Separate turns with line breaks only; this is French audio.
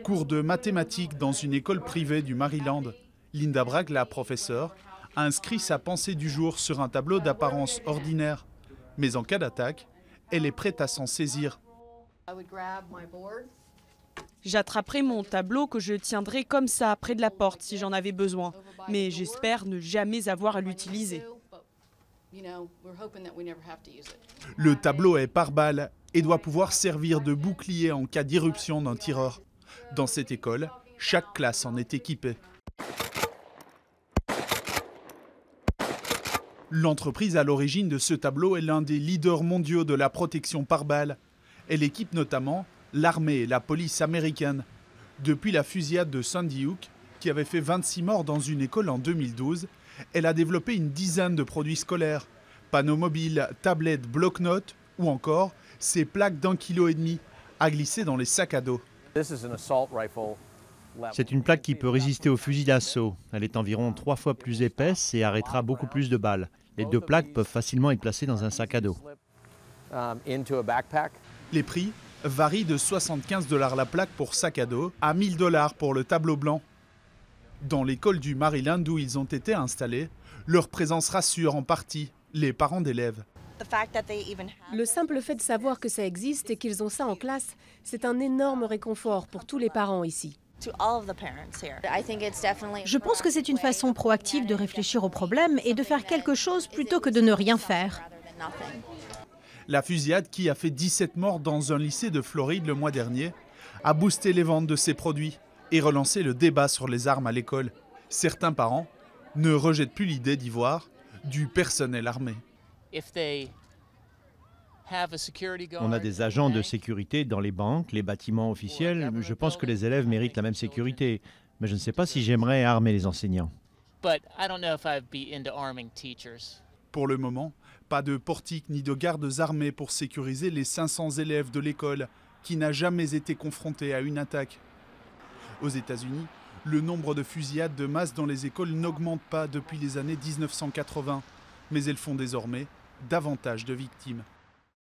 Cours de mathématiques dans une école privée du Maryland. Linda Bragg, la professeure, a inscrit sa pensée du jour sur un tableau d'apparence ordinaire. Mais en cas d'attaque, elle est prête à s'en saisir.
J'attraperai mon tableau que je tiendrai comme ça, près de la porte, si j'en avais besoin. Mais j'espère ne jamais avoir à l'utiliser.
Le tableau est pare-balles et doit pouvoir servir de bouclier en cas d'irruption d'un tireur. Dans cette école, chaque classe en est équipée. L'entreprise à l'origine de ce tableau est l'un des leaders mondiaux de la protection par balles. Elle équipe notamment l'armée et la police américaine. Depuis la fusillade de Sandy Hook, qui avait fait 26 morts dans une école en 2012, elle a développé une dizaine de produits scolaires. Panneaux mobiles, tablettes, bloc-notes ou encore ces plaques d'1,5 kg à glisser dans les sacs à dos.
C'est une plaque qui peut résister au fusil d'assaut. Elle est environ 3 fois plus épaisse et arrêtera beaucoup plus de balles. Les 2 plaques peuvent facilement être placées dans un sac à dos.
Les prix varient de 75 $ la plaque pour sac à dos à 1 000 $ pour le tableau blanc. Dans l'école du Maryland où ils ont été installés, leur présence rassure en partie les parents d'élèves.
Le simple fait de savoir que ça existe et qu'ils ont ça en classe, c'est un énorme réconfort pour tous les parents ici.
Je pense que c'est une façon proactive de réfléchir au problème et de faire quelque chose plutôt que de ne rien faire.
La fusillade, qui a fait 17 morts dans un lycée de Floride le mois dernier, a boosté les ventes de ces produits et relancé le débat sur les armes à l'école. Certains parents ne rejettent plus l'idée d'y voir du personnel armé.
On a des agents de sécurité dans les banques, les bâtiments officiels. Je pense que les élèves méritent la même sécurité. Mais je ne sais pas si j'aimerais armer les enseignants.
Pour le moment, pas de portique ni de gardes armés pour sécuriser les 500 élèves de l'école qui n'a jamais été confrontée à une attaque. Aux États-Unis, le nombre de fusillades de masse dans les écoles n'augmente pas depuis les années 1980, mais elles font désormais davantage de victimes.